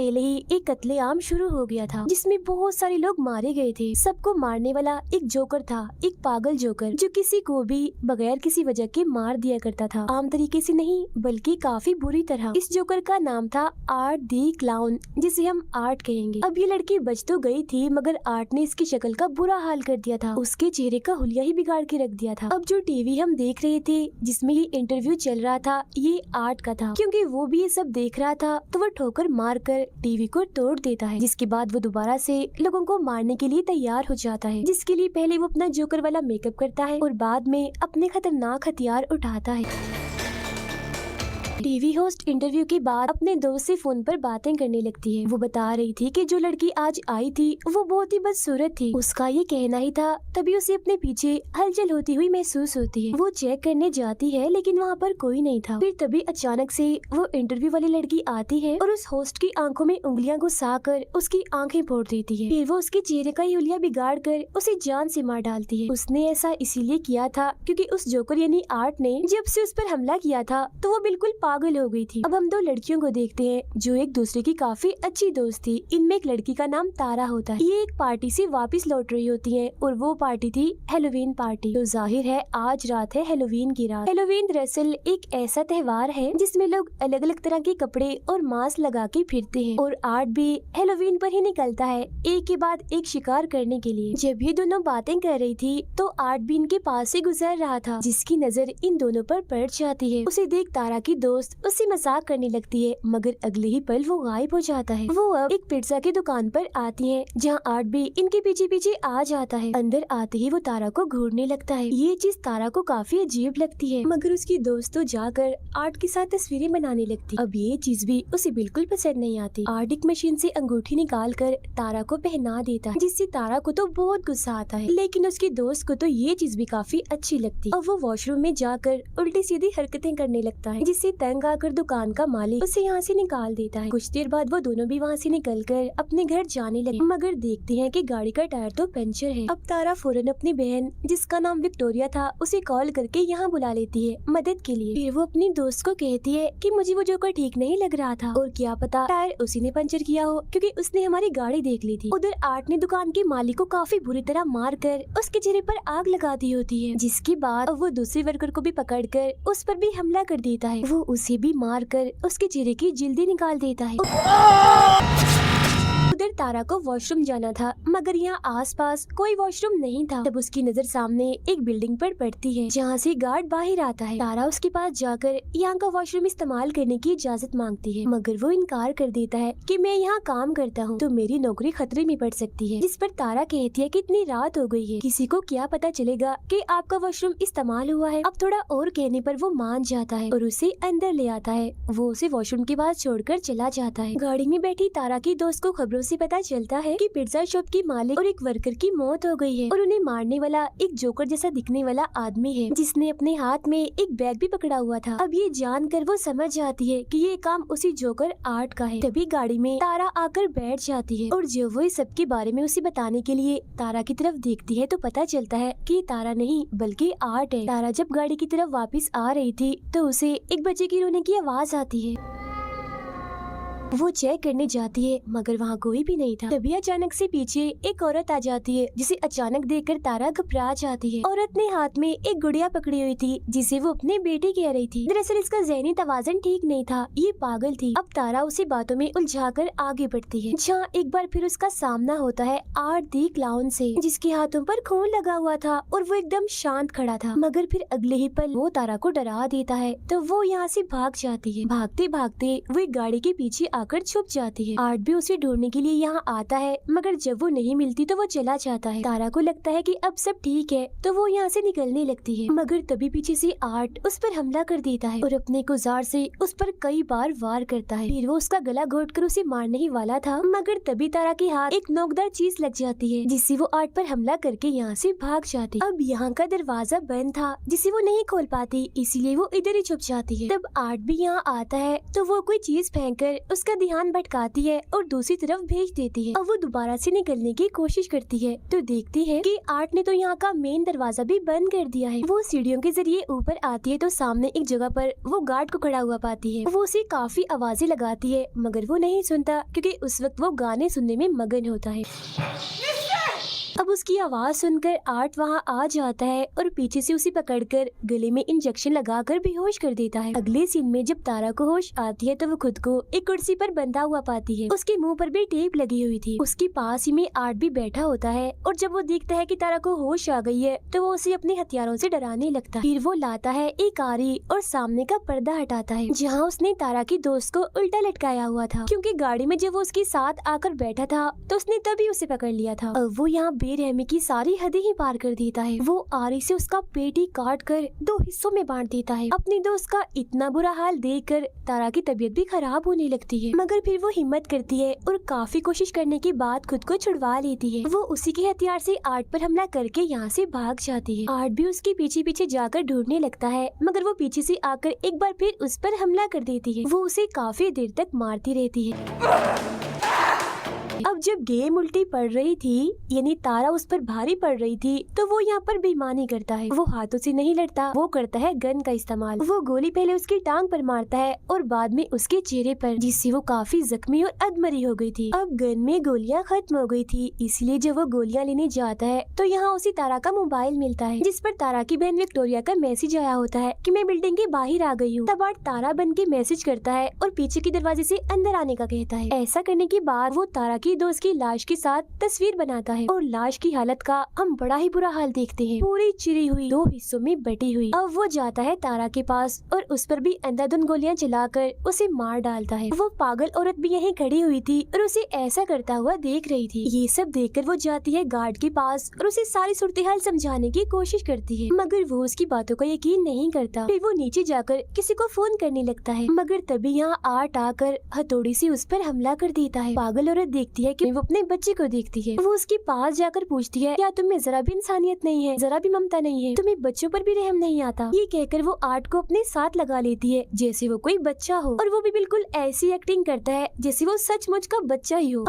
पहले ही एक कत्लेआम शुरू हो गया था जिसमें बहुत सारे लोग मारे गए थे। सबको मारने वाला एक जोकर था, एक पागल जोकर जो किसी को भी बगैर किसी वजह के मार दिया करता था। आम तरीके से नहीं बल्कि काफी बुरी तरह। इस जोकर का नाम था आर्ट दी क्लाउन, जिसे हम आर्ट कहेंगे। अब ये लड़की बच तो गई थी मगर आर्ट ने इसकी शक्ल का बुरा हाल कर दिया था, उसके चेहरे का हुलिया ही बिगाड़ के रख दिया था। अब जो टीवी हम देख रहे थे जिसमें ये इंटरव्यू चल रहा था ये आर्ट का था, क्योंकि वो भी ये सब देख रहा था तो वो ठोकर मार कर टीवी को तोड़ देता है, जिसके बाद वो दोबारा से लोगों को मारने के लिए तैयार हो जाता है, जिसके लिए पहले वो अपना जोकर वाला मेकअप करता है और बाद में अपने खतरनाक हथियार उठाता है। टीवी होस्ट इंटरव्यू के बाद अपने दोस्त से फोन पर बातें करने लगती है। वो बता रही थी कि जो लड़की आज आई थी वो बहुत ही बदसूरत थी, उसका ये कहना ही था, तभी उसे अपने पीछे हलचल होती हुई महसूस होती है। वो चेक करने जाती है लेकिन वहाँ पर कोई नहीं था। फिर तभी अचानक से वो इंटरव्यू वाली लड़की आती है और उस होस्ट की आंखों में उंगलियां घुसा कर उसकी आंखें फोड़ देती है। फिर वो उसके चेहरे का हुलिया बिगाड़ कर उसे जान से मार डालती है। उसने ऐसा इसीलिए किया था क्योंकि उस जोकर यानी आर्ट ने जब से उस पर हमला किया था तो वो बिल्कुल पागल हो गई थी। अब हम दो लड़कियों को देखते हैं जो एक दूसरे की काफी अच्छी दोस्त थी। इनमें एक लड़की का नाम तारा होता है। ये एक पार्टी से वापस लौट रही होती है और वो पार्टी थी हैलोवीन पार्टी। तो जाहिर है आज रात है हैलोवीन की रात। हैलोवीन दरअसल एक ऐसा त्योहार है जिसमें लोग अलग अलग तरह के कपड़े और मास्क लगा के फिरते हैं और आर्ट भी हैलोवीन पर ही निकलता है एक के बाद एक शिकार करने के लिए। जब ये दोनों बातें कर रही थी तो आर्ट भी इनके पास से गुजर रहा था, जिसकी नजर इन दोनों पर पड़ जाती है। उसे देख तारा की दोस्त उससे मजाक करने लगती है मगर अगले ही पल वो गायब हो जाता है। वो अब एक पिज्जा की दुकान पर आती है जहाँ आर्ट भी इनके पीछे पीछे आ जाता है। अंदर आते ही वो तारा को घूरने लगता है। ये चीज तारा को काफी अजीब लगती है मगर उसकी दोस्त तो जाकर आर्ट के साथ तस्वीरें बनाने लगती। अब ये चीज भी उसे बिल्कुल पसंद नहीं आती। आर्ट एक मशीन से अंगूठी निकाल कर तारा को पहना देता है, जिससे तारा को तो बहुत गुस्सा आता है लेकिन उसकी दोस्त को तो ये चीज भी काफी अच्छी लगती। अब वो वॉशरूम में जाकर उल्टी सीधी हरकतें करने लगता है, जिससे तंग आकर दुकान का मालिक उसे यहाँ से निकाल देता है। कुछ देर बाद वो दोनों भी वहाँ से निकलकर अपने घर जाने लगे मगर देखते हैं कि गाड़ी का टायर तो पंचर है। अब तारा फौरन अपनी बहन जिसका नाम विक्टोरिया था उसे कॉल करके यहाँ बुला लेती है मदद के लिए। फिर वो अपनी दोस्त को कहती है कि मुझे वो जोकर ठीक नहीं लग रहा था और क्या पता टायर उसी ने पंचर किया हो क्योंकि उसने हमारी गाड़ी देख ली थी। उधर आर्ट ने दुकान के मालिक को काफी बुरी तरह मार कर उसके चेहरे पर आग लगा दी होती है, जिसके बाद वो दूसरे वर्कर को भी पकड़कर उस पर भी हमला कर देता है। वो उसे भी मार कर उसके चेहरे की जिल्दी निकाल देता है। उधर तारा को वॉशरूम जाना था मगर यहाँ आसपास कोई वॉशरूम नहीं था। तब उसकी नजर सामने एक बिल्डिंग पर पड़ती है जहाँ से गार्ड बाहर आता है। तारा उसके पास जाकर यहाँ का वॉशरूम इस्तेमाल करने की इजाजत मांगती है मगर वो इनकार कर देता है कि मैं यहाँ काम करता हूँ तो मेरी नौकरी खतरे में पड़ सकती है। जिस पर तारा कहती है कि इतनी रात हो गई है, किसी को क्या पता चलेगा कि आपका वॉशरूम इस्तेमाल हुआ है। अब थोड़ा और कहने पर वो मान जाता है और उसे अंदर ले आता है। वो उसे वॉशरूम के पास छोड़कर चला जाता है। गाड़ी में बैठी तारा की दोस्त को खबरों से पता चलता है कि पिज्जा शॉप की मालिक और एक वर्कर की मौत हो गई है और उन्हें मारने वाला एक जोकर जैसा दिखने वाला आदमी है जिसने अपने हाथ में एक बैग भी पकड़ा हुआ था। अब ये जानकर वो समझ जाती है कि ये काम उसी जोकर आर्ट का है। तभी गाड़ी में तारा आकर बैठ जाती है और जब वो इस सब के बारे में उसे बताने के लिए तारा की तरफ देखती है तो पता चलता है कि ये तारा नहीं बल्कि आर्ट है। तारा जब गाड़ी की तरफ वापस आ रही थी तो उसे एक बच्चे की रोने की आवाज आती है। वो चेक करने जाती है मगर वहाँ कोई भी नहीं था। तभी अचानक से पीछे एक औरत आ जाती है जिसे अचानक देखकर तारा घबरा जाती है। औरत ने हाथ में एक गुड़िया पकड़ी हुई थी जिसे वो अपने बेटे कह रही थी। दरअसल इसका ज़हनी तवाज़ुन ठीक नहीं था, ये पागल थी। अब तारा उसी बातों में उलझाकर आगे बढ़ती है जहाँ एक बार फिर उसका सामना होता है आर्ट दी क्लाउन से, जिसके हाथों पर खून लगा हुआ था और वो एकदम शांत खड़ा था। मगर फिर अगले ही पल वो तारा को डरा देता है तो वो यहाँ से भाग जाती है। भागते भागते वो एक गाड़ी के पीछे आकर छुप जाती है। आर्ट भी उसे ढूंढने के लिए यहाँ आता है मगर जब वो नहीं मिलती तो वो चला जाता है। तारा को लगता है कि अब सब ठीक है तो वो यहाँ से निकलने लगती है मगर तभी पीछे से आर्ट उस पर हमला कर देता है और अपने औजार से उस पर कई बार वार करता है। फिर वो उसका गला घोटकर उसे मारने ही वाला था मगर तभी तारा के हाथ एक नोकदार चीज लग जाती है जिससे वो आर्ट पर हमला करके यहाँ से भाग जाती। अब यहाँ का दरवाजा बंद था जिसे वो नहीं खोल पाती, इसीलिए वो इधर ही छुप जाती है। तब आर्ट भी यहाँ आता है तो वो कोई चीज फेंक कर उसका उसका ध्यान भटकाती है और दूसरी तरफ भेज देती है। अब वो दोबारा से निकलने की कोशिश करती है तो देखती है कि आर्ट ने तो यहाँ का मेन दरवाजा भी बंद कर दिया है। वो सीढ़ियों के जरिए ऊपर आती है तो सामने एक जगह पर वो गार्ड को खड़ा हुआ पाती है। वो उसे काफी आवाजें लगाती है मगर वो नहीं सुनता क्योंकि उस वक्त वो गाने सुनने में मगन होता है। अब उसकी आवाज सुनकर आर्ट वहाँ आ जाता है और पीछे से उसे पकड़कर गले में इंजेक्शन लगाकर बेहोश कर देता है। अगले सीन में जब तारा को होश आती है तो वो खुद को एक कुर्सी पर बंधा हुआ पाती है। उसके मुंह पर भी टेप लगी हुई थी। उसके पास ही में आर्ट भी बैठा होता है और जब वो देखता है कि तारा को होश आ गई है तो वो उसे अपने हथियारों से डराने लगता है। फिर वो लाता है एक आरी और सामने का पर्दा हटाता है जहाँ उसने तारा की दोस्त को उल्टा लटकाया हुआ था, क्योंकि गाड़ी में जब वो उसके साथ आकर बैठा था तो उसने तभी उसे पकड़ लिया था। अब वो यहाँ बेरहमी की सारी हदें ही पार कर देता है। वो आरी से उसका पेट ही काट कर 2 हिस्सों में बांट देता है। अपनी दोस्त का इतना बुरा हाल देखकर तारा की तबीयत भी खराब होने लगती है, मगर फिर वो हिम्मत करती है और काफी कोशिश करने के बाद खुद को छुड़वा लेती है। वो उसी के हथियार से आर्ट पर हमला करके यहाँ से भाग जाती है। आर्ट भी उसके पीछे पीछे जाकर ढूंढने लगता है मगर वो पीछे से आकर एक बार फिर उस पर हमला कर देती है। वो उसे काफी देर तक मारती रहती है। अब जब गेम उल्टी पड़ रही थी यानी तारा उस पर भारी पड़ रही थी तो वो यहाँ पर बेईमानी करता है। वो हाथों से नहीं लड़ता, वो करता है गन का इस्तेमाल। वो गोली पहले उसकी टांग पर मारता है और बाद में उसके चेहरे पर, जिससे वो काफी जख्मी और अधमरी हो गई थी। अब गन में गोलियां खत्म हो गई थी, इसलिए जब वो गोलियां लेने जाता है तो यहाँ उसे तारा का मोबाइल मिलता है जिस पर तारा की बहन विक्टोरिया का मैसेज आया होता है कि मैं बिल्डिंग के बाहर आ गई हूँ। तब आर्ट तारा बन के मैसेज करता है और पीछे के दरवाजे से अंदर आने का कहता है। ऐसा करने के बाद वो तारा की दोस्त की लाश के साथ तस्वीर बनाता है और लाश की हालत का हम बड़ा ही बुरा हाल देखते हैं, पूरी चिरी हुई 2 हिस्सों में बटी हुई। अब वो जाता है तारा के पास और उस पर भी अंधाधुंध गोलियां चलाकर उसे मार डालता है। वो पागल औरत भी यहीं खड़ी हुई थी और उसे ऐसा करता हुआ देख रही थी। ये सब देखकर वो जाती है गार्ड के पास और उसे सारी सूरत हाल समझाने की कोशिश करती है, मगर वो उसकी बातों का यकीन नहीं करता। फिर वो नीचे जाकर किसी को फोन करने लगता है, मगर तभी यहाँ आर्ट आकर हथौड़ी से उस पर हमला कर देता है। पागल औरत देखती है कि वो अपने बच्चे को देखती है। वो उसके पास जाकर पूछती है, क्या तुम्हें जरा भी इंसानियत नहीं है, जरा भी ममता नहीं है, तुम्हें बच्चों पर भी रहम नहीं आता? ये कहकर वो आर्ट को अपने साथ लगा लेती है जैसे वो कोई बच्चा हो, और वो भी बिल्कुल ऐसी एक्टिंग करता है जैसे वो सचमुच का बच्चा ही हो।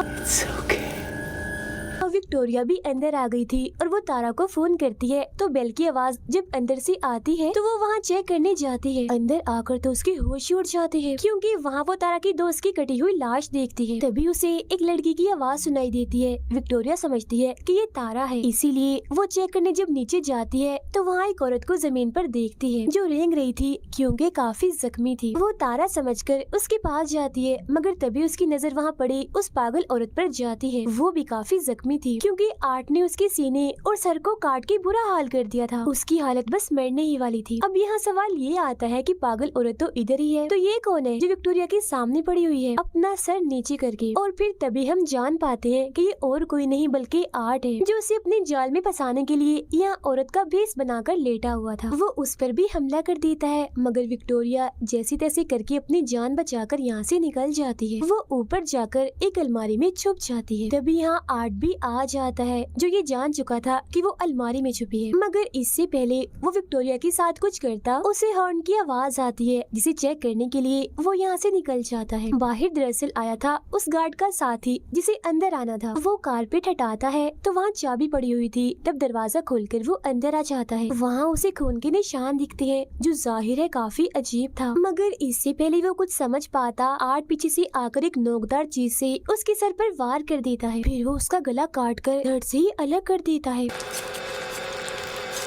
विक्टोरिया भी अंदर आ गई थी और वो तारा को फोन करती है तो बेल की आवाज जब अंदर से आती है तो वो वहाँ चेक करने जाती है। अंदर आकर तो उसके होश उड़ जाते हैं क्योंकि वहाँ वो तारा की दोस्त की कटी हुई लाश देखती है। तभी उसे एक लड़की की आवाज सुनाई देती है। विक्टोरिया समझती है कि ये तारा है, इसीलिए वो चेक करने जब नीचे जाती है तो वहाँ एक औरत को जमीन पर देखती है जो रेंग रही थी क्योंकि काफी जख्मी थी। वो तारा समझकर उसके पास जाती है, मगर तभी उसकी नजर वहाँ पड़ी उस पागल औरत पर जाती है। वो भी काफी जख्मी थी क्योंकि आर्ट ने उसके सीने और सर को काट के बुरा हाल कर दिया था। उसकी हालत बस मरने ही वाली थी। अब यहाँ सवाल ये आता है कि पागल औरत तो इधर ही है, तो ये कौन है जो विक्टोरिया के सामने पड़ी हुई है अपना सर नीचे करके? और फिर तभी हम जान पाते हैं कि ये और कोई नहीं बल्कि आर्ट है जो उसे अपने जाल में फंसाने के लिए यहाँ औरत का भेष बनाकर लेटा हुआ था। वो उस पर भी हमला कर देता है, मगर विक्टोरिया जैसे तैसे करके अपनी जान बचाकर यहाँ से निकल जाती है। वो ऊपर जाकर एक अलमारी में छुप जाती है। तभी यहाँ आर्ट भी आ जाता है जो ये जान चुका था कि वो अलमारी में छुपी है, मगर इससे पहले वो विक्टोरिया के साथ कुछ करता उसे हॉर्न की आवाज आती है जिसे चेक करने के लिए वो यहाँ से निकल जाता है। बाहर दरअसल आया था उस गार्ड का साथी जिसे अंदर आना था। वो कारपेट हटाता है तो वहाँ चाबी पड़ी हुई थी। तब दरवाजा खोलकर वो अंदर आ जाता है। वहाँ उसे खून के निशान दिखते हैं जो जाहिर है काफी अजीब था, मगर इससे पहले वो कुछ समझ पाता आर्ट पीछे से आकर एक नोकदार चीज से उसके सर पर वार कर देता है। फिर वो उसका गला काट कर धड़ से ही अलग कर देता है।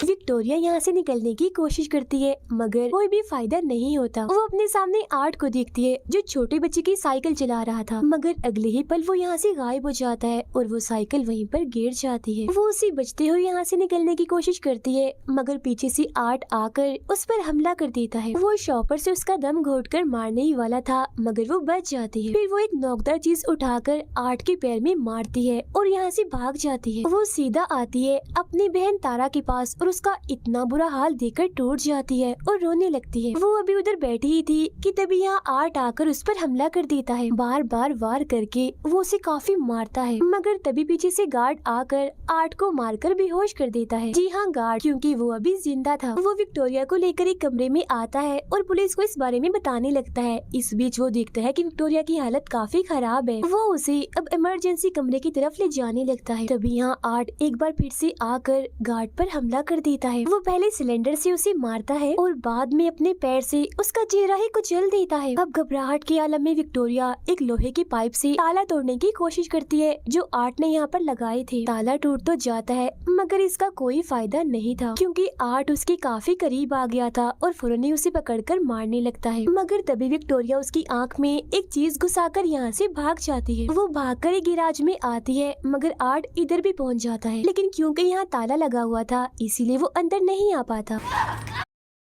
विक्टोरिया यहाँ से निकलने की कोशिश करती है, मगर कोई भी फायदा नहीं होता। वो अपने सामने आर्ट को देखती है जो छोटे बच्चे की साइकिल चला रहा था, मगर अगले ही पल वो यहाँ से गायब हो जाता है और वो साइकिल वहीं पर गिर जाती है। वो उसे बचते हुए यहाँ से निकलने की कोशिश करती है, मगर पीछे से आर्ट आकर उस पर हमला कर देता है। वो शॉपर से उसका दम घोटकर मारने ही वाला था, मगर वो बच जाती है। फिर वो एक नोकदार चीज उठाकर आर्ट के पैर में मारती है और यहाँ से भाग जाती है। वो सीधा आती है अपनी बहन तारा के पास और उसका का इतना बुरा हाल देखकर टूट जाती है और रोने लगती है। वो अभी उधर बैठी ही थी कि तभी यहाँ आर्ट आकर उस पर हमला कर देता है। बार बार वार करके वो उसे काफी मारता है, मगर तभी पीछे से गार्ड आकर आर्ट को मारकर बेहोश कर देता है। जी हाँ, गार्ड, क्योंकि वो अभी जिंदा था। वो विक्टोरिया को लेकर एक कमरे में आता है और पुलिस को इस बारे में बताने लगता है। इस बीच वो देखता है कि विक्टोरिया की हालत काफी खराब है। वो उसे अब इमरजेंसी कमरे की तरफ ले जाने लगता है। तभी यहाँ आर्ट एक बार फिर से आकर गार्ड पर हमला कर देता है। वो पहले सिलेंडर से उसे मारता है और बाद में अपने पैर से उसका चेहरा ही कुचल देता है। अब घबराहट के आलम में विक्टोरिया एक लोहे की पाइप से ताला तोड़ने की कोशिश करती है जो आर्ट ने यहाँ पर लगाए थे। ताला टूट तो जाता है मगर इसका कोई फायदा नहीं था, क्योंकि आर्ट उसके काफी करीब आ गया था और फौरन ही उसे पकड़कर मारने लगता है। मगर तभी विक्टोरिया उसकी आंख में एक चीज घुसाकर यहाँ से भाग जाती है। वो भागकर एक गैराज में आती है, मगर आर्ट इधर भी पहुँच जाता है, लेकिन क्योंकि यहाँ ताला लगा हुआ था इसीलिए वो अंदर नहीं आ पाता।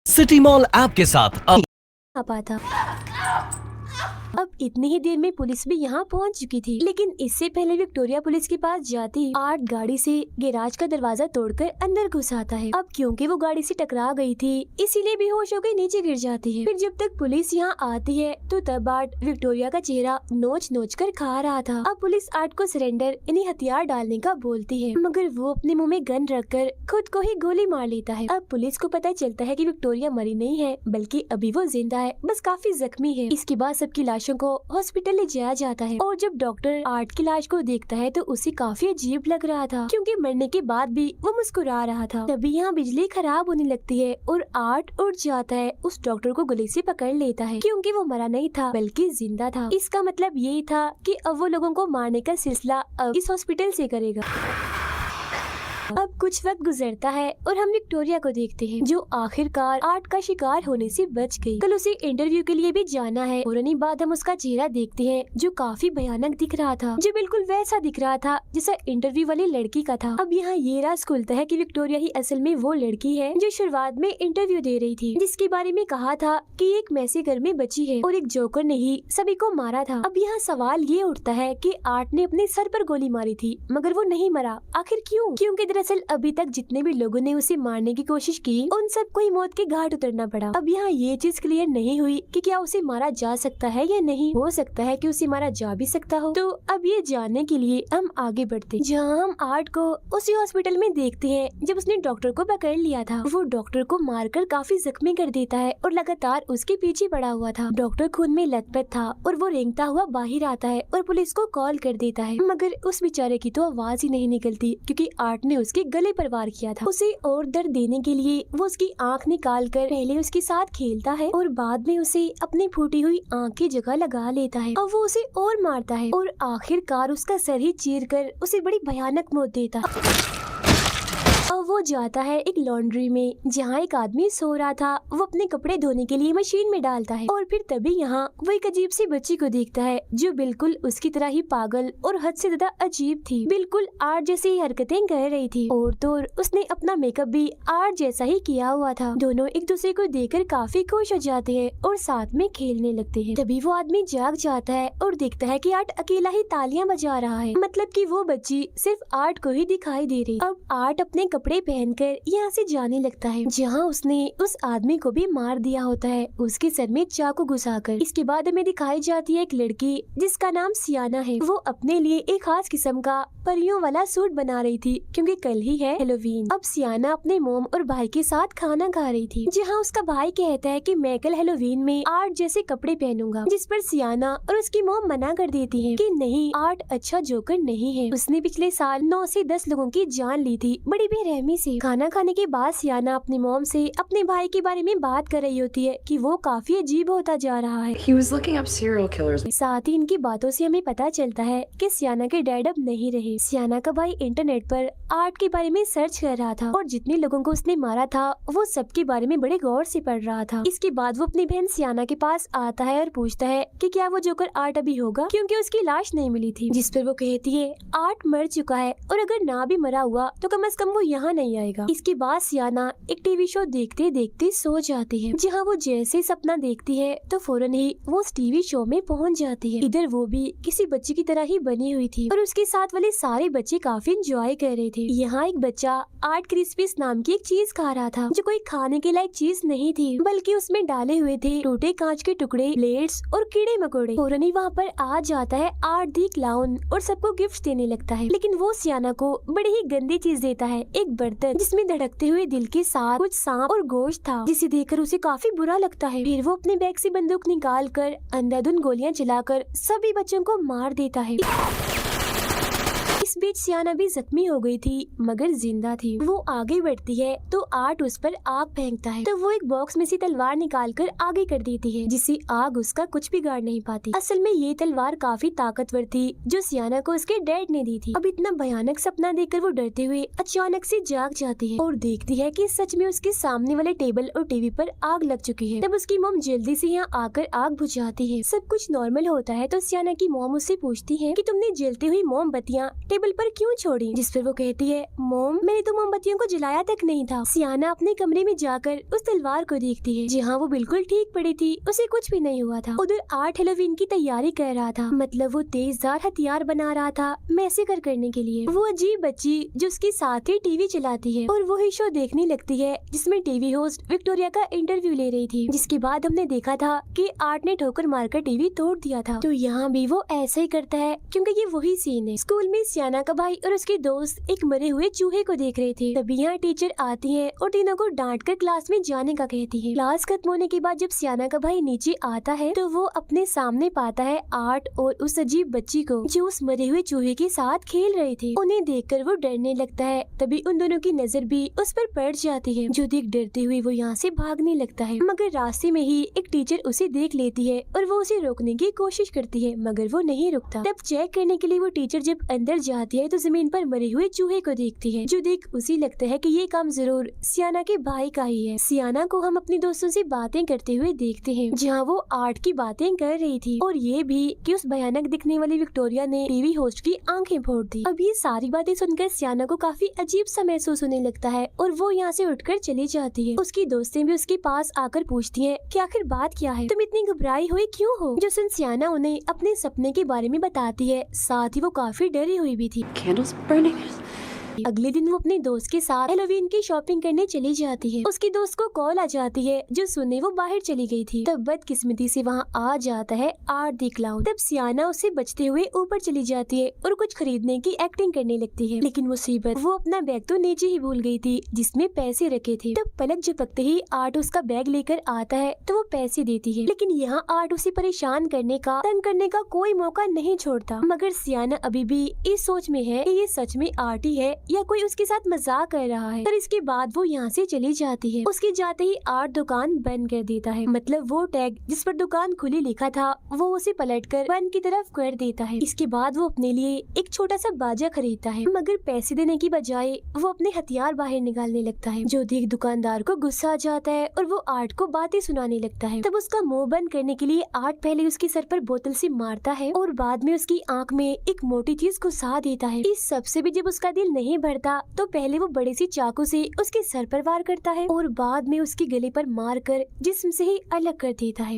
सिटी मॉल ऐप के साथ अब इतनी ही देर में पुलिस भी यहाँ पहुँच चुकी थी, लेकिन इससे पहले विक्टोरिया पुलिस के पास जाती आर्ट गाड़ी से गैराज का दरवाजा तोड़कर अंदर घुस आता है। अब क्योंकि वो गाड़ी से टकरा गई थी इसीलिए बेहोश होकर नीचे गिर जाती है। फिर जब तक पुलिस यहाँ आती है तो तब आर्ट विक्टोरिया का चेहरा नोच नोच कर खा रहा था। अब पुलिस आर्ट को सरेंडर यानी हथियार डालने का बोलती है, मगर वो अपने मुँह में गन रखकर खुद को ही गोली मार लेता है। अब पुलिस को पता चलता है कि विक्टोरिया मरी नहीं है, बल्कि अभी वो जिंदा है, बस काफी जख्मी है। इसके बाद सबकी लाशों को हॉस्पिटल ले जाया जाता है और जब डॉक्टर आर्ट की लाश को देखता है तो उसे काफी अजीब लग रहा था, क्योंकि मरने के बाद भी वो मुस्कुरा रहा था। तभी यहाँ बिजली खराब होने लगती है और आर्ट उठ जाता है, उस डॉक्टर को गले से पकड़ लेता है, क्योंकि वो मरा नहीं था बल्कि जिंदा था। इसका मतलब यही था कि अब वो लोगों को मारने का सिलसिला अब इस हॉस्पिटल से करेगा। अब कुछ वक्त गुजरता है और हम विक्टोरिया को देखते हैं जो आखिरकार आर्ट का शिकार होने से बच गई। कल उसे इंटरव्यू के लिए भी जाना है और उन्हीं बाद हम उसका चेहरा देखते हैं जो काफी भयानक दिख रहा था, जो बिल्कुल वैसा दिख रहा था जैसा इंटरव्यू वाली लड़की का था। अब यहाँ ये राज खुलता है कि विक्टोरिया ही असल में वो लड़की है जो शुरुआत में इंटरव्यू दे रही थी, जिसके बारे में कहा था कि एक मैसे घर में बची है और एक जोकर ने ही सभी को मारा था। अब यहाँ सवाल ये उठता है कि आर्ट ने अपने सर पर गोली मारी थी मगर वो नहीं मरा, आखिर क्यों? क्योंकि दरअसल अभी तक जितने भी लोगों ने उसे मारने की कोशिश की उन सबको ही मौत के घाट उतरना पड़ा। अब यहाँ ये चीज क्लियर नहीं हुई कि क्या उसे मारा जा सकता है या नहीं। हो सकता है कि उसे मारा जा भी सकता हो। तो अब ये जानने के लिए हम आगे बढ़ते, जहाँ हम आर्ट को उसी हॉस्पिटल में देखते हैं जब उसने डॉक्टर को पकड़ लिया था। वो डॉक्टर को मारकर काफी जख्मी कर देता है और लगातार उसके पीछे पड़ा हुआ था। डॉक्टर खून में लथपथ था और वो रेंगता हुआ बाहर आता है और पुलिस को कॉल कर देता है, मगर उस बेचारे की तो आवाज ही नहीं निकलती, क्योंकि आर्ट ने उसके गले पर वार किया था। उसे और दर्द देने के लिए वो उसकी आंख निकाल कर पहले उसके साथ खेलता है और बाद में उसे अपनी फूटी हुई आंख की जगह लगा लेता है। अब वो उसे और मारता है और आखिरकार उसका सर ही चीर कर उसे बड़ी भयानक मौत देता है। अब वो जाता है एक लॉन्ड्री में जहाँ एक आदमी सो रहा था। वो अपने कपड़े धोने के लिए मशीन में डालता है और फिर तभी यहाँ वो एक अजीब सी बच्ची को देखता है जो बिल्कुल उसकी तरह ही पागल और हद से ज्यादा अजीब थी। बिल्कुल आर्ट जैसी हरकतें कर रही थी और तो उसने अपना मेकअप भी आर्ट जैसा ही किया हुआ था। दोनों एक दूसरे को देखकर काफी खुश हो जाते हैं और साथ में खेलने लगते हैं। तभी वो आदमी जाग जाता है और देखता है कि आर्ट अकेला ही तालियां बजा रहा है, मतलब कि वो बच्ची सिर्फ आर्ट को ही दिखाई दे रही। अब आर्ट अपने कपड़े पहनकर यहाँ से जाने लगता है जहाँ उसने उस आदमी को भी मार दिया होता है, उसके सर में चाकू घुसाकर। इसके बाद हमें दिखाई जाती है एक लड़की जिसका नाम सियाना है। वो अपने लिए एक खास किस्म का परियों वाला सूट बना रही थी क्योंकि कल ही है हेलोवीन। अब सियाना अपने मोम और भाई के साथ खाना खा रही थी जहाँ उसका भाई कहता है कि मैं कल हेलोवीन में आर्ट जैसे कपड़े पहनूंगा, जिस पर सियाना और उसकी मोम मना कर देती है कि नहीं, आर्ट अच्छा जोकर नहीं है। उसने पिछले साल 9 से 10 लोगों की जान ली थी बड़ी बेरहमी से। खाना खाने के बाद सियाना अपनी मोम से अपने भाई के बारे में बात कर रही होती है कि वो काफी अजीब होता जा रहा है। He was looking up serial killers. साथ ही इनकी बातों से हमें पता चलता है कि सियाना के डैड अब नहीं रहे। सियाना का भाई इंटरनेट पर आर्ट के बारे में सर्च कर रहा था और जितने लोगों को उसने मारा था वो सबके बारे में बड़े गौर से पढ़ रहा था। इसके बाद वो अपनी बहन सियाना के पास आता है और पूछता है कि क्या वो जोकर आर्ट अभी होगा, क्योंकि उसकी लाश नहीं मिली थी। जिस पर वो कहती है आर्ट मर चुका है और अगर ना भी मरा हुआ तो कम से कम वो यहाँ नहीं आएगा। इसके बाद सियाना एक टीवी शो देखते देखते सो जाती है, जहाँ वो जैसे सपना देखती है तो फौरन ही वो उस टीवी शो में पहुँच जाती है। इधर वो भी किसी बच्चे की तरह ही बनी हुई थी और उसके साथ वाले सारे बच्चे काफी एंजॉय कर रहे थे। यहाँ एक बच्चा आर्ट क्रिस्पीज नाम की एक चीज खा रहा था, जो कोई खाने के लायक चीज नहीं थी, बल्कि उसमें डाले हुए थे टूटे कांच के टुकड़े, प्लेट्स और कीड़े मकोड़े। फौरन ही वहाँ पर आ जाता है आर्ट दी क्लाउन और सबको गिफ्ट देने लगता है, लेकिन वो सियाना को बड़ी ही गंदी चीज देता है, एक बर्तन जिसमें धड़कते हुए दिल के साथ कुछ सांप और गोश्त था, जिसे देखकर उसे काफी बुरा लगता है। फिर वो अपने बैग से बंदूक निकाल कर अंधाधुंध गोलियां चलाकर सभी बच्चों को मार देता है। इस बीच सियाना भी जख्मी हो गई थी मगर जिंदा थी। वो आगे बढ़ती है तो आर्ट उस पर आग फेंकता है, तो वो एक बॉक्स में से तलवार निकालकर आगे कर देती है, जिससे आग उसका कुछ बिगाड़ नहीं पाती। असल में ये तलवार काफी ताकतवर थी, जो सियाना को उसके डैड ने दी थी। अब इतना भयानक सपना देखकर वो डरते हुए अचानक से जाग जाती है और देखती है कि सच में उसके सामने वाले टेबल और टीवी पर आग लग चुकी है। तब उसकी मॉम जल्दी से यहाँ आकर आग बुझाती है। सब कुछ नॉर्मल होता है तो सियाना की मॉम उससे पूछती है कि तुमने जलती हुई मोमबत्तियाँ टेबल पर क्यों छोड़ी, जिस पर वो कहती है, मॉम मैंने तो मोमबत्तियों को जलाया तक नहीं था। सियाना अपने कमरे में जाकर उस तलवार को देखती है, जहाँ वो बिल्कुल ठीक पड़ी थी, उसे कुछ भी नहीं हुआ था। उधर आर्ट हेलोवीन की तैयारी कर रहा था, मतलब वो तेजधार हथियार बना रहा था मैसेकर करने के लिए। वो अजीब बच्ची जो उसके साथ ही टीवी चलाती है और वही शो देखने लगती है जिसमें टीवी होस्ट विक्टोरिया का इंटरव्यू ले रही थी, जिसके बाद हमने देखा था कि आर्ट ने ठोकर मारकर टीवी तोड़ दिया था। तो यहाँ भी वो ऐसा ही करता है, क्योंकि ये वही सीन है। स्कूल में सियाना का भाई और उसके दोस्त एक मरे हुए चूहे को देख रहे थे। तभी यहाँ टीचर आती है और तीनों को डांटकर क्लास में जाने का कहती है। क्लास खत्म होने के बाद जब सियाना का भाई नीचे आता है तो वो अपने सामने पाता है आर्ट और उस अजीब बच्ची को, जो उस मरे हुए चूहे के साथ खेल रहे थे। उन्हें देखकर वो डरने लगता है। तभी उन दोनों की नजर भी उस पर पड़ जाती है, जो देख डरते हुए वो यहाँ से भागने लगता है। मगर रास्ते में ही एक टीचर उसे देख लेती है और वो उसे रोकने की कोशिश करती है, मगर वो नहीं रुकता। तब चेक करने के लिए वो टीचर जब अंदर जाती है तो जमीन पर मरे हुए चूहे को देखती है, जो देख उसे लगता है कि ये काम जरूर सियाना के भाई का ही है। सियाना को हम अपने दोस्तों से बातें करते हुए देखते हैं, जहाँ वो आर्ट की बातें कर रही थी और ये भी कि उस भयानक दिखने वाली विक्टोरिया ने टीवी होस्ट की आंखें फोड़ दी। अब ये सारी बातें सुनकर सियाना को काफी अजीब सा महसूस होने लगता है और वो यहाँ से उठकर चली जाती है। उसकी दोस्तें भी उसके पास आकर पूछती है कि आखिर बात क्या है, तुम इतनी घबराई हुई क्यों हो। जो सुन सियाना उन्हें अपने सपने के बारे में बताती है, साथ ही वो काफी डरी हुई भी थी। Candles burning. अगले दिन वो अपने दोस्त के साथ हेलोवीन की शॉपिंग करने चली जाती है। उसकी दोस्त को कॉल आ जाती है, जो सुनने वो बाहर चली गई थी। तब बदकिस्मती से वहाँ आ जाता है आर्ट दी क्लाउन। तब सियाना उसे बचते हुए ऊपर चली जाती है और कुछ खरीदने की एक्टिंग करने लगती है, लेकिन मुसीबत, वो अपना बैग तो नीचे ही भूल गई थी जिसमें पैसे रखे थे। तब पलक झपकते ही आर्ट उसका बैग लेकर आता है तो वो पैसे देती है, लेकिन यहाँ आर्ट उसे परेशान करने का, तंग करने का कोई मौका नहीं छोड़ता। मगर सियाना अभी भी इस सोच में है कि ये सच में आर्ट ही है या कोई उसके साथ मजाक कर रहा है। पर इसके बाद वो यहाँ से चली जाती है। उसके जाते ही आर्ट दुकान बंद कर देता है, मतलब वो टैग जिस पर दुकान खुली लिखा था वो उसे पलटकर बंद की तरफ कर देता है। इसके बाद वो अपने लिए एक छोटा सा बाजा खरीदता है, मगर पैसे देने की बजाय वो अपने हथियार बाहर निकालने लगता है, जो देख दुकानदार को गुस्सा आ जाता है और वो आर्ट को बातें सुनाने लगता है। तब उसका मुंह बंद करने के लिए आर्ट पहले उसके सर पर बोतल से मारता है और बाद में उसकी आंख में एक मोटी चीज घुसा देता है। इस सबसे भी जब उसका दिल नहीं भरता तो पहले वो बड़े सी चाकू से उसके सर पर वार करता है और बाद में उसके गले पर मारकर जिस्म से ही अलग कर देता है।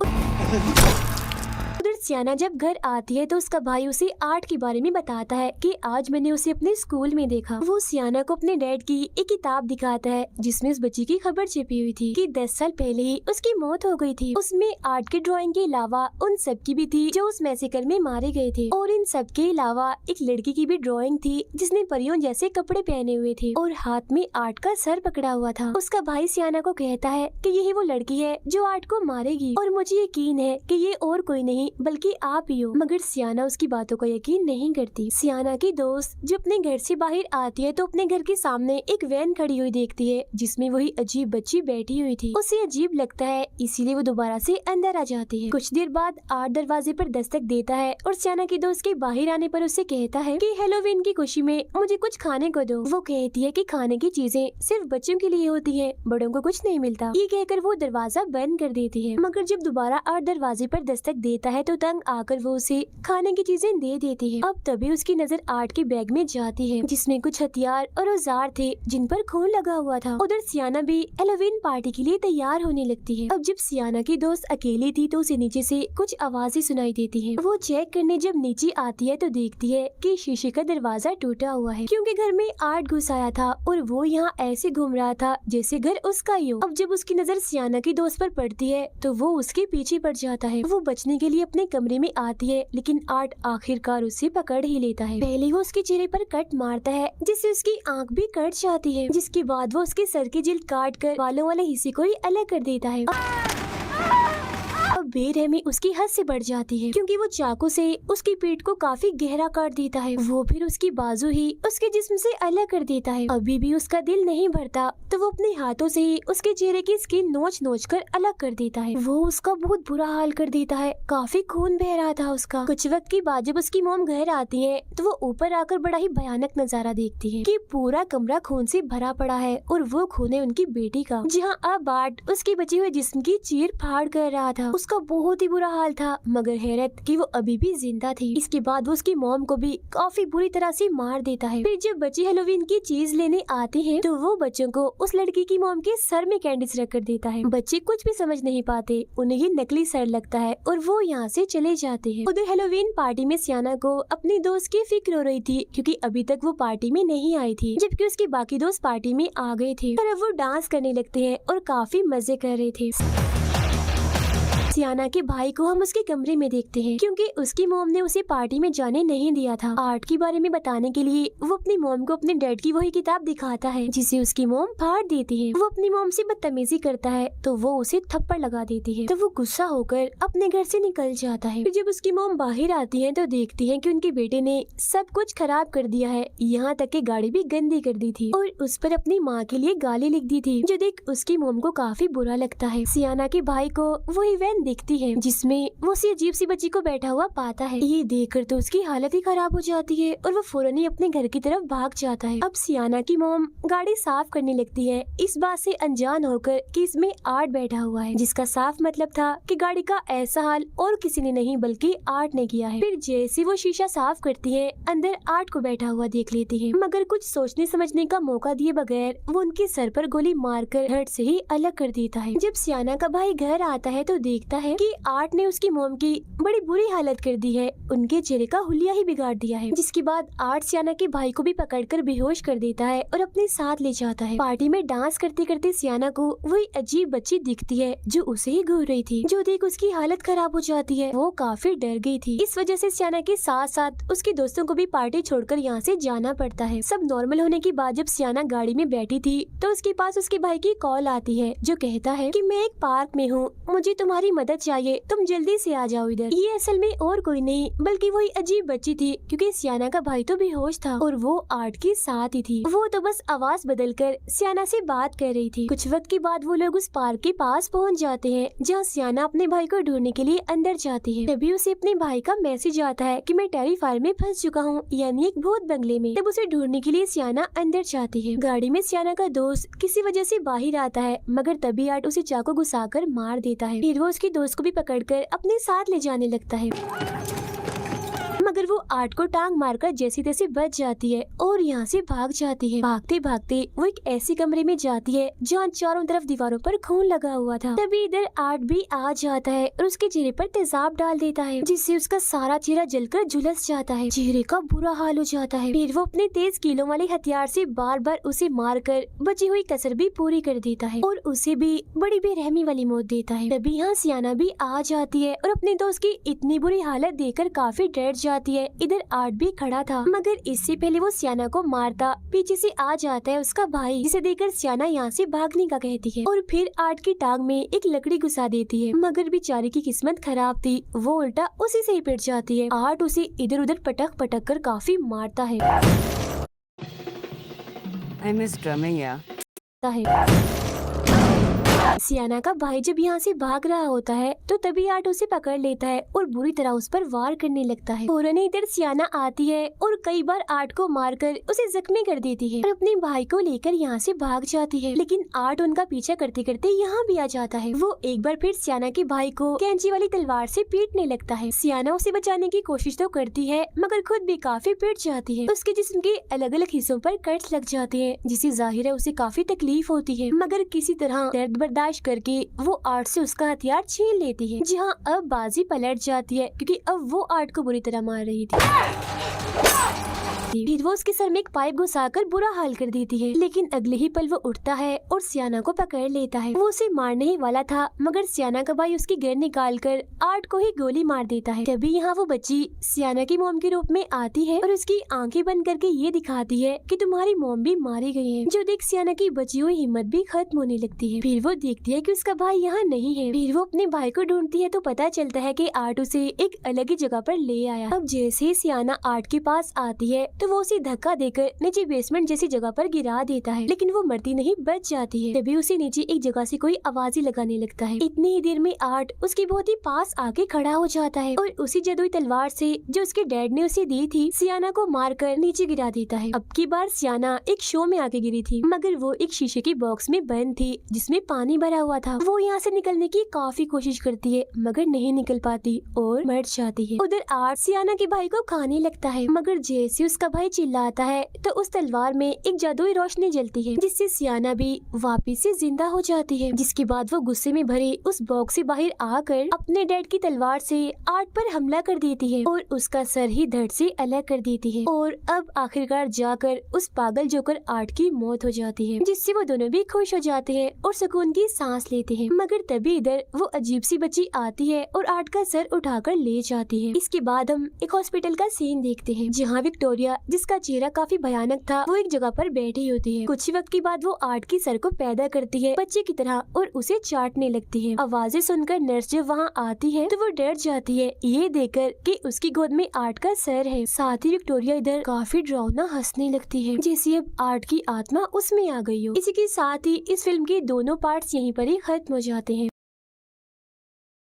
उधर सियाना जब घर आती है तो उसका भाई उसे आर्ट के बारे में बताता है कि आज मैंने उसे अपने स्कूल में देखा। वो सियाना को अपने डैड की एक किताब दिखाता है जिसमें उस बच्ची की खबर छिपी हुई थी कि 10 साल पहले ही उसकी मौत हो गई थी। उसमें आर्ट की ड्राइंग के अलावा उन सब की भी थी जो उस मैसेकर में मारे गए थे, और इन सब के अलावा एक लड़की की भी ड्राइंग थी जिसने परियों जैसे कपड़े पहने हुए थे और हाथ में आर्ट का सर पकड़ा हुआ था। उसका भाई सियाना को कहता है कि यही वो लड़की है जो आर्ट को मारेगी और मुझे यकीन है कि ये और कोई नहीं बल्कि आप ही हो। मगर सियाना उसकी बातों का यकीन नहीं करती। सियाना की दोस्त जब अपने घर से बाहर आती है तो अपने घर के सामने एक वैन खड़ी हुई देखती है जिसमें वही अजीब बच्ची बैठी हुई थी। उसे अजीब लगता है, इसीलिए वो दोबारा से अंदर आ जाती है। कुछ देर बाद आर्ट दरवाजे पर दस्तक देता है और सियाना की दोस्त के बाहर आने पर उसे कहता है कि हेलोवीन की खुशी में मुझे कुछ खाने को दो। वो कहती है कि खाने की चीजें सिर्फ बच्चों के लिए होती है, बड़ों को कुछ नहीं मिलता। ये कहकर वो दरवाजा बंद कर देती है। मगर जब दोबारा आर्ट दरवाजे पर दस्तक देता है तो तंग आकर वो उसे खाने की चीजें दे देती है। अब तभी उसकी नजर आर्ट के बैग में जाती है जिसमें कुछ हथियार और औजार थे जिन पर खून लगा हुआ था। उधर सियाना भी हैलोवीन पार्टी के लिए तैयार होने लगती है। अब जब सियाना की दोस्त अकेली थी तो उसे नीचे से कुछ आवाजें सुनाई देती हैं। वो चेक करने जब नीचे आती है तो देखती है कि शीशे का दरवाजा टूटा हुआ है क्योंकि घर में आर्ट घुस आया था और वो यहाँ ऐसे घूम रहा था जैसे घर उसका ही हो। अब जब उसकी नजर सियाना की दोस्त पर पड़ती है तो वो उसके पीछे पड़ जाता है। वो बचने के लिए अपने कमरे में आती है लेकिन आर्ट आखिरकार उसे पकड़ ही लेता है। पहले वो उसके चेहरे पर कट मारता है जिससे उसकी आंख भी कट जाती है, जिसके बाद वो उसके सर की जिल्द काट कर बालों वाले हिस्से को ही अलग कर देता है। अब बेरहमी उसकी हद से बढ़ जाती है क्योंकि वो चाकू से उसकी पीठ को काफी गहरा काट देता है। वो फिर उसकी बाजू ही उसके जिस्म से अलग कर देता है। अभी भी उसका दिल नहीं भरता तो वो अपने हाथों से ही उसके चेहरे की स्किन नोच कर अलग कर देता है। वो उसका बहुत बुरा हाल कर देता है, काफी खून बह रहा था उसका। कुछ वक्त के बाद जब उसकी मॉम घर आती है तो वो ऊपर आकर बड़ा ही भयानक नजारा देखती है कि पूरा कमरा खून से भरा पड़ा है और वो खून है उनकी बेटी का, जहाँ अब आर्ट उसके बचे हुए जिस्म की चीर फाड़ कर रहा था। उसका बहुत ही बुरा हाल था मगर हैरत कि वो अभी भी जिंदा थी। इसके बाद वो उसकी मॉम को भी काफी बुरी तरह से मार देता है। फिर जब बच्चे हैलोवीन की चीज लेने आते हैं तो वो बच्चों को उस लड़की की मॉम के सर में कैंडीज रख कर देता है। बच्चे कुछ भी समझ नहीं पाते, उन्हें ये नकली सर लगता है और वो यहाँ से चले जाते हैं। उधर हैलोवीन पार्टी में सियाना को अपनी दोस्त की फिक्र हो रही थी क्योंकि अभी तक वो पार्टी में नहीं आई थी, जबकि उसके बाकी दोस्त पार्टी में आ गए थे और अब वो डांस करने लगते हैं और काफी मजे कर रहे थे। सियाना के भाई को हम उसके कमरे में देखते हैं क्योंकि उसकी मॉम ने उसे पार्टी में जाने नहीं दिया था। आर्ट के बारे में बताने के लिए वो अपनी मॉम को अपने डैड की वही किताब दिखाता है जिसे उसकी मॉम फाड़ देती है। वो अपनी मॉम से बदतमीजी करता है तो वो उसे थप्पड़ लगा देती है तो वो गुस्सा होकर अपने घर से निकल जाता है। फिर जब उसकी मॉम बाहर आती है तो देखती है कि उनके बेटे ने सब कुछ खराब कर दिया है, यहाँ तक कि गाड़ी भी गंदी कर दी थी और उस पर अपनी माँ के लिए गाली लिख दी थी, जो देख उसकी मॉम को काफी बुरा लगता है। सियाना के भाई को वही वैन दिखती है जिसमें वो उसी अजीब सी बच्ची को बैठा हुआ पाता है। ये देखकर तो उसकी हालत ही खराब हो जाती है और वो फौरन ही अपने घर की तरफ भाग जाता है। अब सियाना की मॉम गाड़ी साफ करने लगती है इस बात से अनजान होकर कि इसमें आर्ट बैठा हुआ है, जिसका साफ मतलब था कि गाड़ी का ऐसा हाल और किसी ने नहीं बल्कि आर्ट ने किया है। फिर जैसे वो शीशा साफ करती है अंदर आर्ट को बैठा हुआ देख लेती है, मगर कुछ सोचने समझने का मौका दिए बगैर वो उनके सर पर गोली मारकर हट से ही अलग कर देता है। जब सियाना का भाई घर आता है तो देखता है कि आर्ट ने उसकी मॉम की बड़ी बुरी हालत कर दी है, उनके चेहरे का हुलिया ही बिगाड़ दिया है। जिसके बाद आर्ट सियाना के भाई को भी पकड़कर बेहोश कर देता है और अपने साथ ले जाता है। पार्टी में डांस करते करते सियाना को वही अजीब बच्ची दिखती है जो उसे ही घूर रही थी, जो देख उसकी हालत खराब हो जाती है। वो काफी डर गई थी, इस वजह से सियाना के साथ साथ उसके दोस्तों को भी पार्टी छोड़कर यहाँ से जाना पड़ता है। सब नॉर्मल होने के बाद जब सियाना गाड़ी में बैठी थी तो उसके पास उसके भाई की कॉल आती है जो कहता है कि मैं एक पार्क में हूँ, मुझे तुम्हारी मदद चाहिए, तुम जल्दी से आ जाओ इधर। ये असल में और कोई नहीं बल्कि वही अजीब बच्ची थी क्योंकि सियाना का भाई तो बेहोश था और वो आर्ट के साथ ही थी। वो तो बस आवाज बदलकर सियाना से बात कर रही थी। कुछ वक्त के बाद वो लोग उस पार्क के पास पहुंच जाते हैं जहाँ सियाना अपने भाई को ढूंढने के लिए अंदर जाती है। तभी उसे अपने भाई का मैसेज आता है कि मैं टेरिफायर में फंस चुका हूँ, यानी एक भूत बंगले में। तब उसे ढूंढने के लिए सियाना अंदर जाती है। गाड़ी में सियाना का दोस्त किसी वजह से बाहर आता है मगर तभी आर्ट उसे चाकू घुसाकर मार देता है। फिर वो उसके दोस्त को भी पकड़कर अपने साथ ले जाने लगता है मगर वो आर्ट को टांग मारकर जैसी तैसी बच जाती है और यहाँ से भाग जाती है। भागते भागते वो एक ऐसे कमरे में जाती है जहाँ चारों तरफ दीवारों पर खून लगा हुआ था। तभी इधर आर्ट भी आ जाता है और उसके चेहरे पर तेजाब डाल देता है जिससे उसका सारा चेहरा जलकर झुलस जाता है। चेहरे का बुरा हाल हो जाता है। फिर वो अपने तेज कीलों वाले हथियार से बार बार उसे मार कर बची हुई कसर भी पूरी कर देता है और उसे भी बड़ी बेरहमी वाली मौत देता है। तभी यहाँ सियाना भी आ जाती है और अपने दोस्त की इतनी बुरी हालत देखकर काफी डर जाती है। इधर आर्ट भी खड़ा था मगर इससे पहले वो सियाना को मारता पीछे से आ जाता है उसका भाई, जिसे देखकर सियाना यहाँ से भागने का कहती है और फिर आर्ट की टांग में एक लकड़ी घुसा देती है मगर बेचारे की किस्मत खराब थी, वो उल्टा उसी से ही पिट जाती है। आर्ट उसे इधर उधर पटक पटक कर काफी मारता है। I miss drumming, yeah. सियाना का भाई जब यहाँ से भाग रहा होता है तो तभी आर्ट उसे पकड़ लेता है और बुरी तरह उस पर वार करने लगता है। फौरन इधर सियाना आती है और कई बार आर्ट को मारकर उसे जख्मी कर देती है और अपने भाई को लेकर यहाँ से भाग जाती है, लेकिन आर्ट उनका पीछा करते करते यहाँ भी आ जाता है। वो एक बार फिर सियाना के भाई को कैंची वाली तलवार से पीटने लगता है। सियाना उसे बचाने की कोशिश तो करती है मगर खुद भी काफी पिट जाती है। उसके जिस्म के अलग अलग हिस्सों पर कट लग जाते हैं, जिससे जाहिर है उसे काफी तकलीफ होती है, मगर किसी तरह दर्द बर्दाश्त करके वो आर्ट से उसका हथियार छीन लेती है। जहाँ अब बाजी पलट जाती है क्योंकि अब वो आर्ट को बुरी तरह मार रही थी। फिर वो उसके सर में एक पाइप घुसाकर बुरा हाल कर देती है, लेकिन अगले ही पल वो उठता है और सियाना को पकड़ लेता है। वो उसे मारने ही वाला था मगर सियाना का भाई उसकी गन निकालकर आर्ट को ही गोली मार देता है। तभी यहाँ वो बच्ची सियाना की मोम के रूप में आती है और उसकी आंखें बंद करके ये दिखाती है कि तुम्हारी मोम भी मारी गई है। जो देख सियाना की बची हुई हिम्मत भी खत्म होने लगती है। फिर वो देखती है कि उसका भाई यहाँ नहीं है। फिर वो अपने भाई को ढूंढती है तो पता चलता है कि आर्ट उसे एक अलग ही जगह पर ले आया। अब जैसे ही सियाना आर्ट के पास आती है तो वो उसे धक्का देकर नीचे बेसमेंट जैसी जगह पर गिरा देता है, लेकिन वो मरती नहीं, बच जाती है। तभी उसे नीचे एक जगह से कोई आवाज़ें लगाने लगता है। इतनी ही देर में आर्ट उसके बहुत ही पास आके खड़ा हो जाता है और उसी जादुई तलवार से जो उसके डैड ने उसे दी थी सियाना को मारकर नीचे गिरा देता है। अब की बार सियाना एक शो में आके गिरी थी मगर वो एक शीशे के बॉक्स में बंद थी जिसमें पानी भरा हुआ था। वो यहाँ से निकलने की काफी कोशिश करती है मगर नहीं निकल पाती और मर जाती है। उधर आर्ट सियाना के भाई को खाने लगता है मगर जैसे उसका भाई चिल्लाता है तो उस तलवार में एक जादुई रोशनी जलती है जिससे सियाना भी वापस से जिंदा हो जाती है। जिसके बाद वो गुस्से में भरे उस बॉक्स से बाहर आकर अपने डैड की तलवार से आर्ट पर हमला कर देती है और उसका सर ही धड़ से अलग कर देती है। और अब आखिरकार जाकर उस पागल जोकर आर्ट की मौत हो जाती है, जिससे वो दोनों भी खुश हो जाते हैं और सुकून की सांस लेते हैं। मगर तभी इधर वो अजीब सी बच्ची आती है और आर्ट का सर उठाकर ले जाती है। इसके बाद हम एक हॉस्पिटल का सीन देखते हैं जहाँ विक्टोरिया, जिसका चेहरा काफी भयानक था, वो एक जगह पर बैठी होती है। कुछ वक्त के बाद वो आर्ट की सर को पैदा करती है बच्चे की तरह और उसे चाटने लगती है। आवाजें सुनकर नर्स जब वहाँ आती है तो वो डर जाती है ये देखकर कि उसकी गोद में आर्ट का सर है। साथ ही विक्टोरिया इधर काफी डरावना हंसने लगती है जैसे अब आर्ट की आत्मा उसमें आ गई हो। इसी के साथ ही इस फिल्म के दोनों पार्ट्स यहीं पर ही खत्म हो जाते हैं।